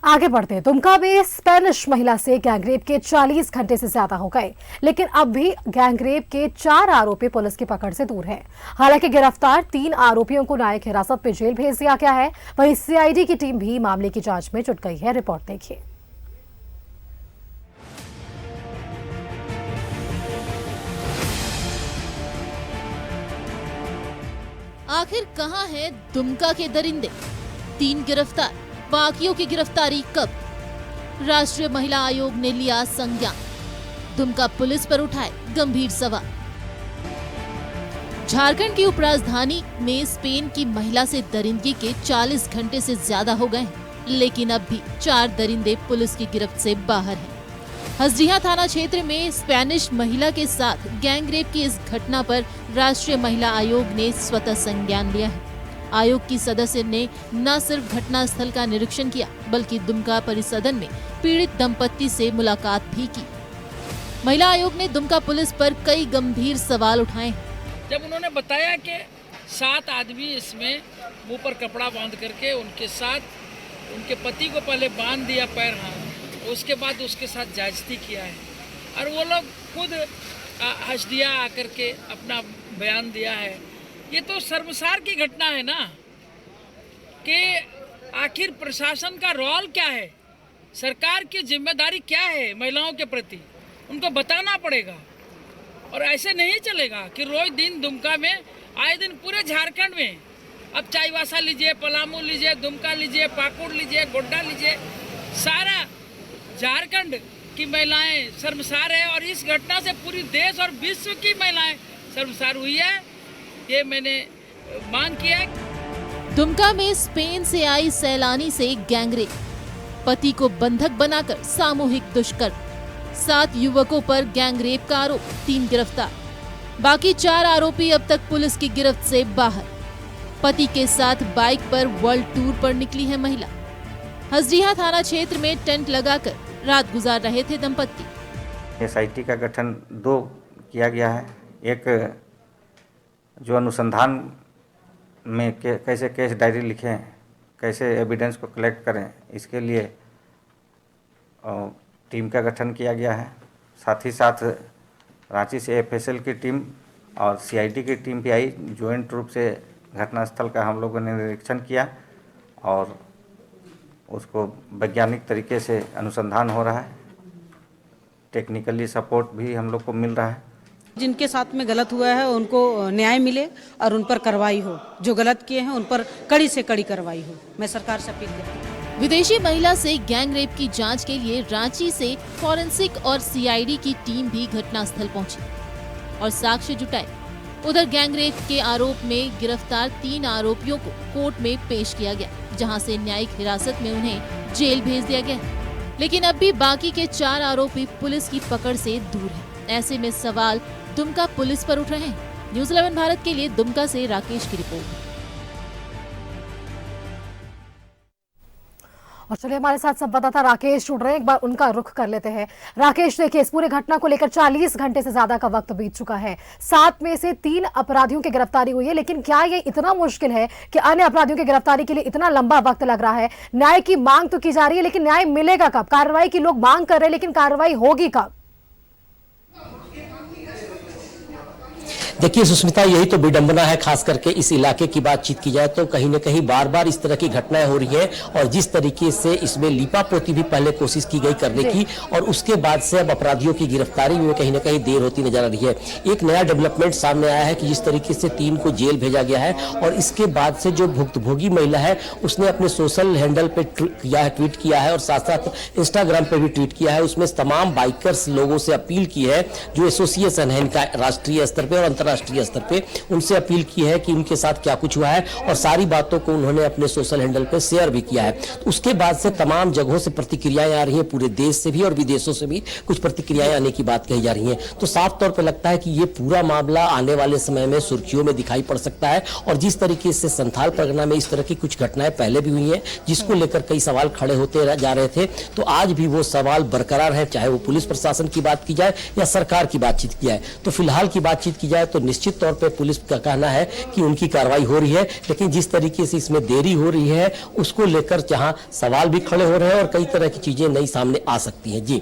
आगे बढ़ते हैं। दुमका में स्पेनिश महिला से गैंगरेप के 40 घंटे से ज्यादा हो गए, लेकिन अब भी गैंगरेप के 4 आरोपी पुलिस की पकड़ से दूर हैं। हालांकि गिरफ्तार 3 आरोपियों को न्यायिक हिरासत में जेल भेज दिया गया है। वहीं सीआईडी की टीम भी मामले की जांच में जुट गई है। रिपोर्ट देखिए। आखिर कहां है दुमका के दरिंदे? 3 गिरफ्तार, बाकियों की गिरफ्तारी कब? राष्ट्रीय महिला आयोग ने लिया संज्ञान, दुमका पुलिस पर उठाए गंभीर सवाल। झारखंड की उपराजधानी में स्पेन की महिला से दरिंदगी के 40 घंटे से ज्यादा हो गए, लेकिन अब भी 4 दरिंदे पुलिस की गिरफ्त से बाहर हैं। हसडीहा थाना क्षेत्र में स्पेनिश महिला के साथ गैंगरेप की इस घटना पर राष्ट्रीय महिला आयोग ने स्वतः संज्ञान लिया है। आयोग की सदस्य ने न सिर्फ घटना स्थल का निरीक्षण किया, बल्कि दुमका परिसदन में पीड़ित दंपत्ति से मुलाकात भी की। महिला आयोग ने दुमका पुलिस पर कई गंभीर सवाल उठाए। जब उन्होंने बताया कि 7 आदमी इसमें मुंह पर कपड़ा बांध करके उनके साथ उनके पति को पहले बांध दिया पैर हाथ, उसके बाद उसके साथ जायजती किया है, और वो लोग खुद हसडीहा आकर के अपना बयान दिया है। ये तो शर्मसार की घटना है ना, कि आखिर प्रशासन का रोल क्या है, सरकार की जिम्मेदारी क्या है महिलाओं के प्रति, उनको बताना पड़ेगा। और ऐसे नहीं चलेगा कि रोज दिन दुमका में, आए दिन पूरे झारखंड में, अब चाईबासा लीजिए, पलामू लीजिए, दुमका लीजिए, पाकुड़ लीजिए, गोड्डा लीजिए, सारा झारखंड की महिलाएं शर्मसार है। और इस घटना से पूरी देश और विश्व की महिलाएं शर्मसार हुई है, ये मैंने मांग किया है। दुमका में स्पेन से आई सैलानी से गैंगरेप, पति को बंधक बनाकर सामूहिक दुष्कर्म, 7 युवकों पर गैंगरेप का आरोप, 3 गिरफ्तार, बाकी 4 आरोपी अब तक पुलिस की गिरफ्त से बाहर। पति के साथ बाइक पर वर्ल्ड टूर पर निकली है महिला। हसडीहा थाना क्षेत्र में टेंट लगाकर रात गुजार रहे थे दंपत्ति। एसआईटी का गठन 2 किया गया है। एक जो अनुसंधान में कैसे केस डायरी लिखें, कैसे एविडेंस को कलेक्ट करें, इसके लिए टीम का गठन किया गया है। साथ ही साथ रांची से एफएसएल की टीम और सीआईडी की टीम भी आई। ज्वाइंट रूप से घटनास्थल का हम लोगों ने निरीक्षण किया और उसको वैज्ञानिक तरीके से अनुसंधान हो रहा है। टेक्निकली सपोर्ट भी हम लोग को मिल रहा है। जिनके साथ में गलत हुआ है उनको न्याय मिले और उन पर कार्रवाई हो, जो गलत किए हैं उन पर कड़ी से कड़ी कार्रवाई हो। मैं सरकार से अपील करती हूँ। विदेशी महिला से गैंगरेप की जांच के लिए रांची से फॉरेंसिक और सीआईडी की टीम भी घटनास्थल पहुंची और साक्ष्य जुटाए। उधर गैंगरेप के आरोप में गिरफ्तार 3 आरोपियों को कोर्ट में पेश किया गया, जहां से न्यायिक हिरासत में उन्हें जेल भेज दिया गया। लेकिन अब भी बाकी के 4 आरोपी पुलिस की पकड़ से दूर हैं। ऐसे में सवाल दुमका पुलिस पर उठ रहे हैं। न्यूज़ 11 भारत के लिए दुमका से राकेश की रिपोर्ट। और चलिए हमारे साथ संवाददाता राकेश जुड़ रहे हैं, एक बार उनका रुख कर लेते हैं। राकेश, देखिए इस पूरे घटना को लेकर 40 घंटे से ज्यादा का वक्त बीत चुका है। 7 में से 3 अपराधियों की गिरफ्तारी हुई है, लेकिन क्या ये इतना मुश्किल है कि अन्य अपराधियों की गिरफ्तारी के लिए इतना लंबा वक्त लग रहा है? न्याय की मांग तो की जा रही है, लेकिन न्याय मिलेगा कब? कार्रवाई की लोग मांग कर रहे हैं, लेकिन कार्रवाई होगी कब? देखिए सुष्मिता, यही तो विडंबना है। खास करके इस इलाके की बातचीत की जाए तो कहीं न कहीं बार बार इस तरह की घटनाएं हो रही हैं, और जिस तरीके से इसमें लीपापोती भी पहले कोशिश की गई करने की, और उसके बाद से अब अपराधियों की गिरफ्तारी में कहीं न कहीं देर होती नजर आ रही है। एक नया डेवलपमेंट सामने आया है कि जिस तरीके से 3 को जेल भेजा गया है, और इसके बाद से जो भुक्तभोगी महिला है उसने अपने सोशल हैंडल पे ट्वीट किया है, और साथ साथ इंस्टाग्राम पे भी ट्वीट किया है। उसमें तमाम बाइकर्स लोगों से अपील की है, जो एसोसिएशन है इनका राष्ट्रीय स्तर पे और अंतर्राष्ट्रीय स्तर पे, उनसे अपील की है कि उनके साथ क्या कुछ हुआ है, और सारी बातों को उन्होंने अपने सोशल हैंडल पे शेयर भी किया है। तो उसके बाद से तमाम जगहों से प्रतिक्रियाएं आ रही हैं, पूरे देश से भी और विदेशों से भी कुछ प्रतिक्रियाएं आने की बात कही जा रही हैं। तो साफ तौर पर लगता है कि ये पूरा मामला आने वाले समय में सुर्खियों में दिखाई पड़ सकता है। और जिस तरीके से संथाल परगना में इस तरह की कुछ घटनाएं पहले भी हुई हैं, जिसको लेकर कई सवाल खड़े होते जा रहे थे, तो आज भी वो सवाल बरकरार है, चाहे वो पुलिस प्रशासन की बात की जाए या सरकार की बातचीत की जाए। तो फिलहाल की बातचीत की जाए तो निश्चित तौर पे पुलिस का कहना है कि उनकी कार्रवाई हो रही है, लेकिन जिस तरीके से इसमें देरी हो रही है उसको लेकर जहां सवाल भी खड़े हो रहे हैं और कई तरह की चीजें नई सामने आ सकती हैं। जी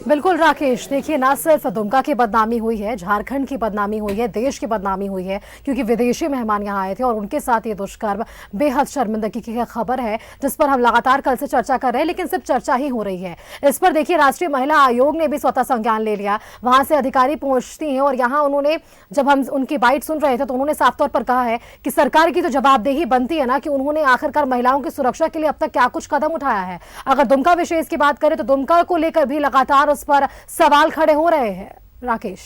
बिल्कुल राकेश, देखिए ना सिर्फ दुमका की बदनामी हुई है, झारखंड की बदनामी हुई है, देश की बदनामी हुई है, क्योंकि विदेशी मेहमान यहाँ आए थे और उनके साथ ये दुष्कर्म बेहद शर्मिंदगी की खबर है जिस पर हम लगातार कल से चर्चा कर रहे हैं, लेकिन सिर्फ चर्चा ही हो रही है। इस पर देखिए राष्ट्रीय महिला आयोग ने भी स्वतः संज्ञान ले लिया, वहां से अधिकारी पहुंचती हैं और यहाँ उन्होंने, जब हम उनकी बाइट सुन रहे थे तो उन्होंने साफ तौर पर कहा है कि सरकार की तो जवाबदेही बनती है ना कि उन्होंने आखिरकार महिलाओं की सुरक्षा के लिए अब तक क्या कुछ कदम उठाया है। अगर दुमका विशेष की बात करें तो दुमका को लेकर भी लगातार उस पर सवाल खड़े हो रहे हैं। राकेश,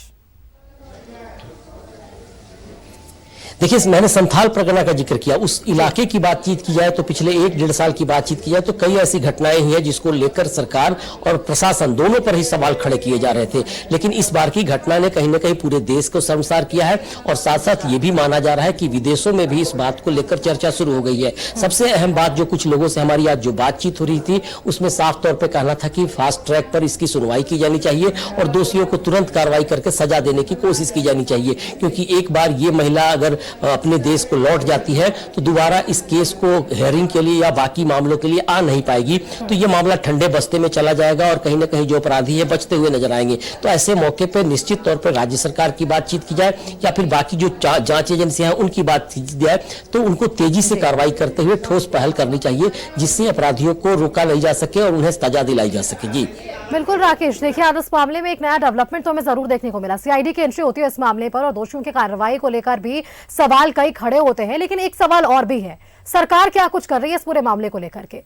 देखिए, मैंने संथाल परगना का जिक्र किया, उस इलाके की बातचीत की जाए तो पिछले 1-1.5 साल की बातचीत की जाए तो कई ऐसी घटनाएं हुई हैं जिसको लेकर सरकार और प्रशासन दोनों पर ही सवाल खड़े किए जा रहे थे, लेकिन इस बार की घटना ने कहीं न कहीं पूरे देश को शर्मसार किया है और साथ साथ ये भी माना जा रहा है कि विदेशों में भी इस बात को लेकर चर्चा शुरू हो गई है। सबसे अहम बात जो कुछ लोगों से हमारी आज जो बातचीत हो रही थी उसमें साफ तौर पर कहना था कि फास्ट ट्रैक पर इसकी सुनवाई की जानी चाहिए और दोषियों को तुरंत कार्रवाई करके सजा देने की कोशिश की जानी चाहिए, क्योंकि एक बार ये महिला अगर अपने देश को लौट जाती है तो दोबारा इस केस को हेयरिंग के लिए या बाकी मामलों के लिए आ नहीं पाएगी, तो ये मामला ठंडे बस्ते में चला जाएगा और कहीं ना कहीं जो अपराधी है बचते हुए नजर आएंगे। तो ऐसे मौके पर निश्चित तौर पर राज्य सरकार की बातचीत की जाए या फिर बाकी जो जांच एजेंसियां हैं उनकी बातचीत की जाए, तो उनको तेजी से कार्रवाई करते हुए ठोस पहल करनी चाहिए जिससे अपराधियों को रोका नहीं जा सके और उन्हें सजा दिलाई जा सके। जी बिल्कुल राकेश, देखिए आज इस मामले में एक नया डेवलपमेंट तो हमें जरूर देखने को मिला। सीआईडी की एंट्री होती है इस मामले पर और दोषियों की कार्रवाई को लेकर भी सवाल कई खड़े होते हैं, लेकिन एक सवाल और भी है, सरकार क्या कुछ कर रही है इस पूरे मामले को लेकर के?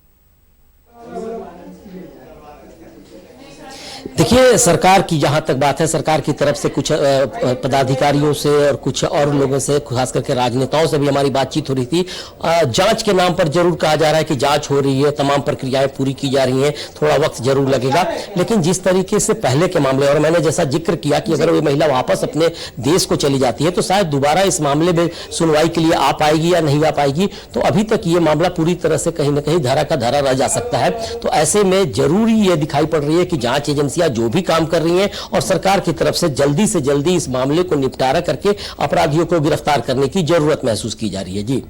देखिए, सरकार की जहां तक बात है, सरकार की तरफ से कुछ पदाधिकारियों से और कुछ और लोगों से, खास करके राजनेताओं से भी हमारी बातचीत हो रही थी। जांच के नाम पर जरूर कहा जा रहा है कि जांच हो रही है, तमाम प्रक्रियाएं पूरी की जा रही हैं, थोड़ा वक्त जरूर लगेगा, लेकिन जिस तरीके से पहले के मामले, और मैंने जैसा जिक्र किया कि अगर वो महिला वापस अपने देश को चली जाती है तो शायद दोबारा इस मामले में सुनवाई के लिए आ पाएगी या नहीं आ पाएगी, तो अभी तक ये मामला पूरी तरह से कहीं ना कहीं धरा का धरा रह जा सकता है। तो ऐसे में जरूरी ये दिखाई पड़ रही है कि जांच एजेंसियां जो भी काम कर रही हैं और सरकार की तरफ से जल्दी इस मामले को निपटारा करके अपराधियों को गिरफ्तार करने की जरूरत महसूस की जा रही है। जी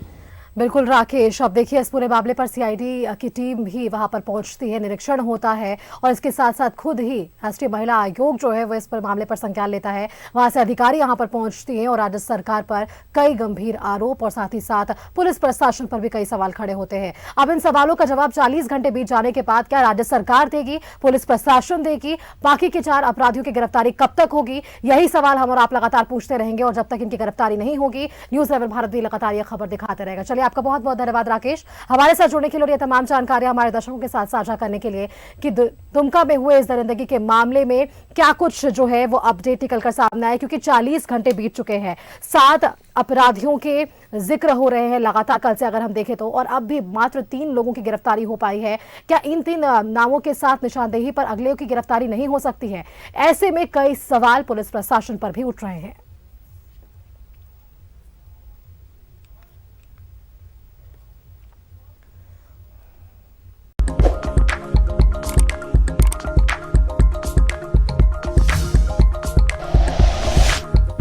बिल्कुल राकेश, अब देखिए इस पूरे मामले पर सीआईडी की टीम भी वहां पर पहुंचती है, निरीक्षण होता है और इसके साथ साथ खुद ही राष्ट्रीय महिला आयोग जो है वो इस पर मामले पर संज्ञान लेता है, वहां से अधिकारी यहां पर पहुंचती हैं और राज्य सरकार पर कई गंभीर आरोप और साथ ही साथ पुलिस प्रशासन पर भी कई सवाल खड़े होते हैं। अब इन सवालों का जवाब 40 घंटे बीत जाने के बाद क्या राज्य सरकार देगी, पुलिस प्रशासन देगी, बाकी के 4 अपराधियों की गिरफ्तारी कब तक होगी, यही सवाल हम और आप लगातार पूछते रहेंगे और जब तक इनकी गिरफ्तारी नहीं होगी न्यूज़ 11 भारत भी लगातार यह खबर दिखाते रहेगा। चलिए, आपका बहुत बहुत धन्यवाद राकेश, हमारे साथ जुड़ने के लिए और ये तमाम जानकारियां हमारे दर्शकों के साथ साझा करने के लिए कि दुमका में हुए इस दरिंदगी के मामले में क्या कुछ जो है वो अपडेट निकलकर सामने आए, क्योंकि 40 घंटे बीत चुके हैं, 7 अपराधियों के जिक्र हो रहे हैं लगातार कल से अगर हम देखें तो, और अब भी मात्र 3 लोगों की गिरफ्तारी हो पाई है। क्या इन 3 नामों के साथ निशानदेही पर अगले की गिरफ्तारी नहीं हो सकती है? ऐसे में कई सवाल पुलिस प्रशासन पर भी उठ रहे हैं।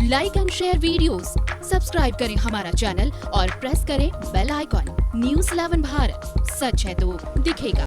Like and share videos, subscribe करें हमारा चैनल और प्रेस करें बेल आइकॉन। न्यूज़ 11 भारत, सच है तो दिखेगा।